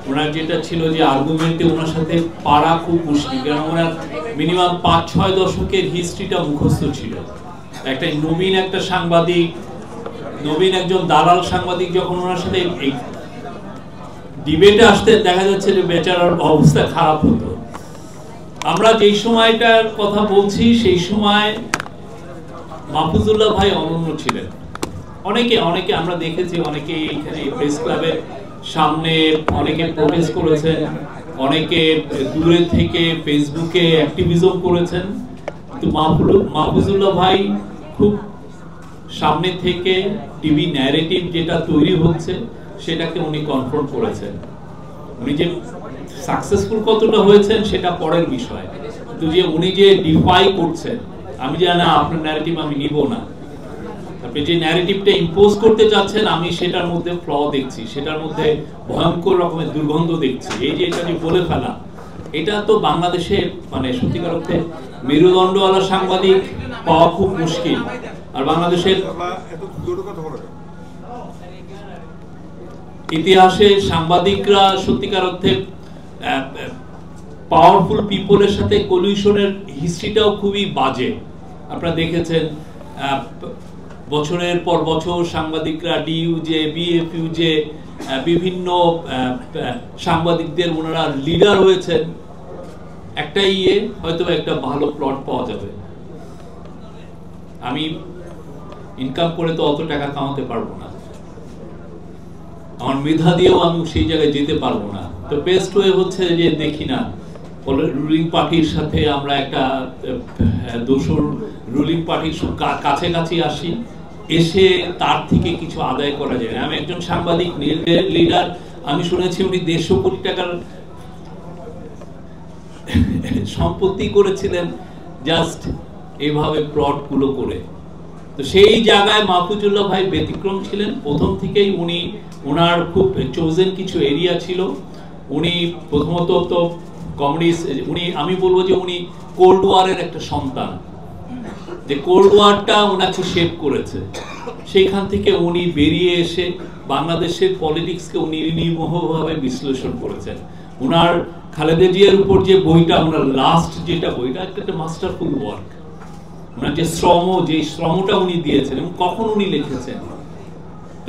ওনার যেটা ছিল যে আর্গুমেন্টে ওনার সাথে পারা খুব মুশকিল, কারণ ওনার মিনিমাম ৫-৬ দশকের হিস্ট্রিটা মুখস্থ ছিল। একটা নবীন একটা সাংবাদিক, নবীন একজন দালাল সাংবাদিক যখন ওনার সাথে ডিবেটে আসতেন, দেখা যাচ্ছে যে বেচারার অবস্থা খারাপ হতো। আমরা যেই সময়টার কথা বলছি সেই সময় মাহফুজুল্লাহ ভাই অনন্য ছিলেন। অনেকে আমরা দেখেছি, অনেকে এখানে প্রেস ক্লাবের সামনে অনেকে প্রোটেস্ট করেছেন, অনেকে দূরে থেকে ফেসবুকে অ্যাক্টিভিজম করেছেন, কিন্তু মাহফুজুল্লাহ ভাই খুব সামনে থেকে টিভি ন্যারেটিভ যেটা তৈরি হচ্ছে সেটাকে উনি কনফ্রন্ট করেছেন। উনি যে সাকসেসফুল কতটা হয়েছেন সেটা পরের বিষয়, কিন্তু যে উনি যে ডিফাই করছেন, আমি জানি না আপনার ন্যারেটিভ আমি নিব না, আপনি যে ন্যারেটিভটা ইম্পোজ করতে যাচ্ছেন আমি সেটার মধ্যে ফ্ল দেখছি, সেটার মধ্যে ভয়ঙ্কর রকমের দুর্গন্ধ দেখছি। এই যে এটা যে বলে ফেলা, এটা তো বাংলাদেশে মানে সত্যিকার অর্থে মেরুদণ্ডওয়ালা সাংবাদিক পাওয়া খুব মুশকিল। আর বাংলাদেশের ইতিহাসে সাংবাদিকরা সত্যিকার অর্থে পাওয়ারফুল পিপলের সাথে কলিউশনের হিস্ট্রিটাও খুবই বাজে। আপনারা দেখেছেন বছরের পর বছর সাংবাদিকরা ডিইউজে, বিএফইউজে বিভিন্ন সাংবাদিকদের ওনারা লিডার হয়েছেন। একটাই হয়তো একটা ভালো প্লট পাওয়া যাবে। আমি ইনকাম করে তো অত টাকা কামাতে পারবো না, আমার মেধা দিয়েও আমি সেই জায়গায় যেতে পারবো না। তো বেস্ট ওয়ে হচ্ছে যে দেখি না রুলিং পার্টির সাথে আমরা একটা দোসর রুলিং পার্টির কাছাকাছি আসি, এসে তার থেকে কিছু আদায় করা যায়। আমি একজন সাংবাদিক লিডার, আমি শুনেছি উনি 150 কোটি টাকার সম্পত্তি করেছিলেন জাস্ট এইভাবে প্লট গুলো করে। তো সেই জায়গায় মাহফুজুল্লাহ ভাই ব্যতিক্রম ছিলেন। প্রথম থেকেই উনি ওনার খুব চোজেন কিছু এরিয়া ছিল। উনি প্রথমত তো কমিউনিস্ট, উনি আমি বলবো যে উনি কোল্ড ওয়ারের একটা সন্তান, যে কোল্ড ওয়ারটা ওনাকে শেপ করেছে। সেইখান থেকে উনি বেরিয়ে এসে বাংলাদেশের পলিটিক্সকে উনি নির্মোহভাবে বিশ্লেষণ করেছেন। ওনার খালেদা জিয়ার উপর যে বইটা, ওনার লাস্ট যেটা বইটা, একটা মাস্টারফুল ওয়ার্ক। ওনার যে শ্রমটা উনি দিয়েছেন এবং কখন উনি লিখেছেন,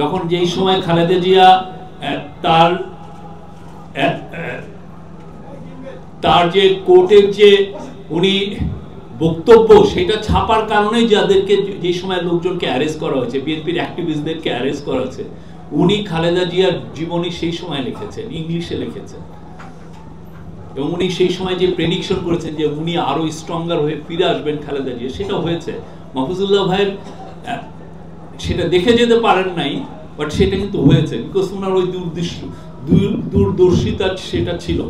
যখন যেই সময় খালেদা জিয়া তার যে কোর্টের যে উনি বক্তব্য সেটা ছাপার কারণে যাদেরকে যে সময় লোকজনকে অ্যারেস্ট করা হয়েছে, বিএনপির অ্যাক্টিভিস্টদেরকে অ্যারেস্ট করা হয়েছে, উনি খালেদা জিয়ার জীবনী সেই সময় লিখেছেন, ইংলিশে লিখেছেন। এবং উনি সেই সময় যে প্রেডিকশন করেছেন যে উনি আরো স্ট্রঙ্গার হয়ে ফিরে আসবেন খালেদা জিয়া, সেটা হয়েছে। মাহফুজুল্লাহ ভাইয়ের সেটা দেখে যেতে পারেন নাই, বাট সেটা কিন্তু হয়েছে, বিকজ ওনার ওই দূরদর্শিতা সেটা ছিল।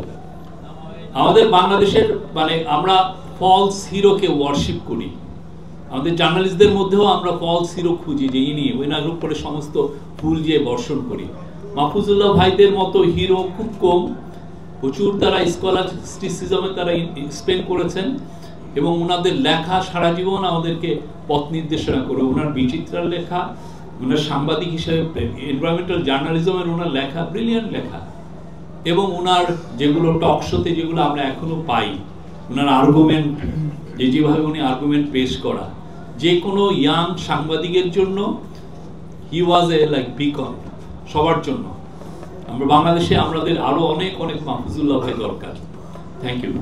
আমাদের বাংলাদেশের মানে আমরা ফলস হিরোকে ওয়ার্শিপ করি, আমাদের জার্নালিস্টদের মধ্যেও আমরা ফলস হিরো খুঁজি, যে ইনি ওনার উপরে সমস্ত ফুল দিয়ে বর্ষণ করি। মাহফুজুল্লাহ ভাইদের মতো হিরো খুব কম, প্রচুর তারা স্কলাস্টিসিজমে তারা স্পেন্ড করেছেন এবং ওনাদের লেখা সারা জীবন আমাদেরকে পথ নির্দেশনা করে। ওনার বিচিত্রার লেখা, ওনার সাংবাদিক হিসেবে এনভায়রনমেন্টাল জার্নালিজমের ওনার লেখা, ব্রিলিয়ান্ট লেখা। এবং ওনার যেগুলো টক শোতে যেগুলো আমরা এখনো পাই, ওনার আর্গুমেন্ট, যেভাবে উনি আর্গুমেন্ট পেশ করা, যে কোনো ইয়াং সাংবাদিকের জন্য হি ওয়াজ এ লাইক বিকন, সবার জন্য। আমরা বাংলাদেশে আমাদের আরো অনেক মাহফুজুল্লাহ ভাই দরকার। Thank you.